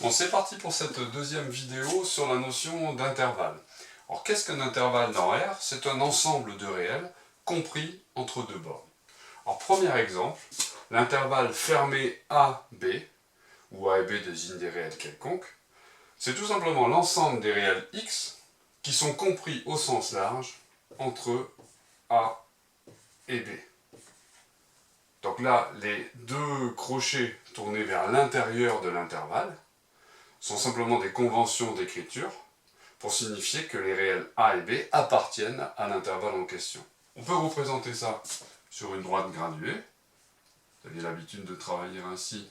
Bon, c'est parti pour cette deuxième vidéo sur la notion d'intervalle. Alors, qu'est-ce qu'un intervalle dans R? C'est un ensemble de réels compris entre deux bornes. Alors, premier exemple, l'intervalle fermé AB, où A et B désignent des réels quelconques, c'est tout simplement l'ensemble des réels X qui sont compris au sens large entre A et B. Donc là, les deux crochets tournés vers l'intérieur de l'intervalle sont simplement des conventions d'écriture pour signifier que les réels A et B appartiennent à l'intervalle en question. On peut représenter ça sur une droite graduée. Vous aviez l'habitude de travailler ainsi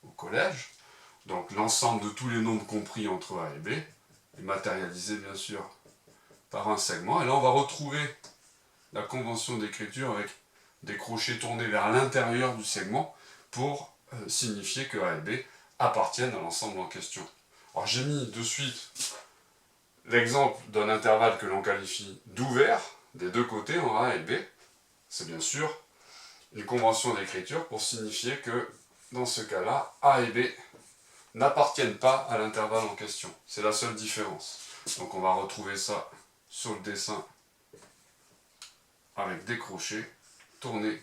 au collège. Donc l'ensemble de tous les nombres compris entre A et B est matérialisé bien sûr par un segment. Et là on va retrouver la convention d'écriture avec des crochets tournés vers l'intérieur du segment pour signifier que A et B appartiennent à l'ensemble en question. Alors j'ai mis de suite l'exemple d'un intervalle que l'on qualifie d'ouvert des deux côtés en A et B. C'est bien sûr une convention d'écriture pour signifier que dans ce cas-là, A et B n'appartiennent pas à l'intervalle en question. C'est la seule différence. Donc on va retrouver ça sur le dessin avec des crochets tournés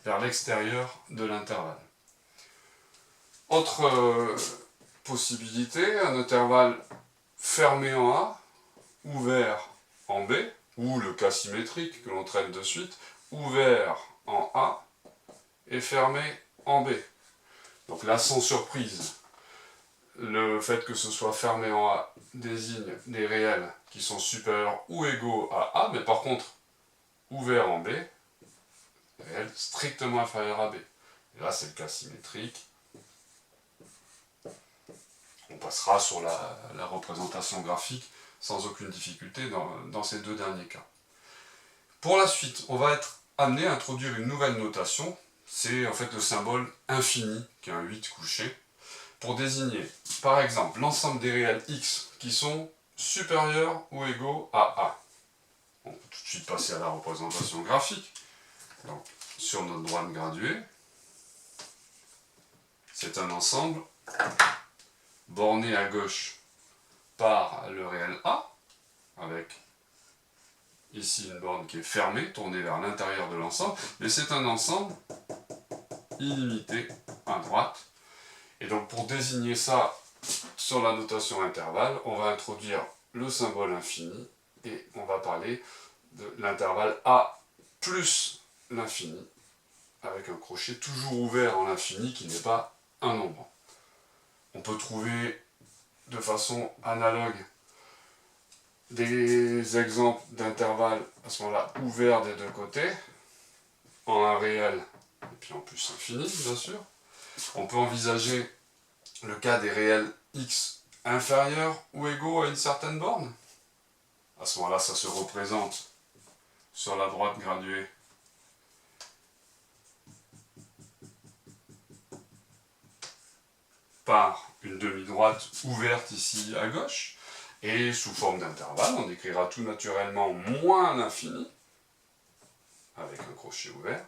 vers l'extérieur de l'intervalle. Autre possibilité, un intervalle fermé en A, ouvert en B, ou le cas symétrique que l'on traite de suite, ouvert en A et fermé en B. Donc là, sans surprise, le fait que ce soit fermé en A désigne des réels qui sont supérieurs ou égaux à A, mais par contre, ouvert en B, réel strictement inférieur à B. Et là, c'est le cas symétrique. On passera sur la représentation graphique sans aucune difficulté dans ces deux derniers cas. Pour la suite, on va être amené à introduire une nouvelle notation. C'est en fait le symbole infini, qui est un 8 couché, pour désigner, par exemple, l'ensemble des réels x qui sont supérieurs ou égaux à A. On peut tout de suite passer à la représentation graphique. Donc, sur notre droite graduée, c'est un ensemble borné à gauche par le réel A, avec ici une borne qui est fermée, tournée vers l'intérieur de l'ensemble, mais c'est un ensemble illimité à droite. Et donc pour désigner ça sur la notation intervalle, on va introduire le symbole infini et on va parler de l'intervalle A plus l'infini, avec un crochet toujours ouvert en l'infini qui n'est pas un nombre. On peut trouver de façon analogue des exemples d'intervalles à ce moment-là ouverts des deux côtés, en un réel et puis en plus infini bien sûr. On peut envisager le cas des réels x inférieurs ou égaux à une certaine borne. À ce moment-là, ça se représente sur la droite graduée par une demi-droite ouverte ici à gauche, et sous forme d'intervalle, on écrira tout naturellement moins l'infini, avec un crochet ouvert,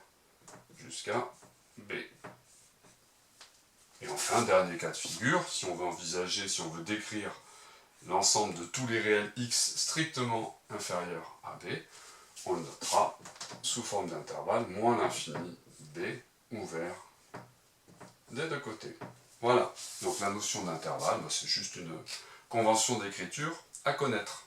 jusqu'à B. Et enfin, dernier cas de figure, si on veut envisager, si on veut décrire l'ensemble de tous les réels x strictement inférieurs à B, on le notera sous forme d'intervalle, moins l'infini, B, ouvert des deux côtés. Voilà, donc la notion d'intervalle, c'est juste une convention d'écriture à connaître.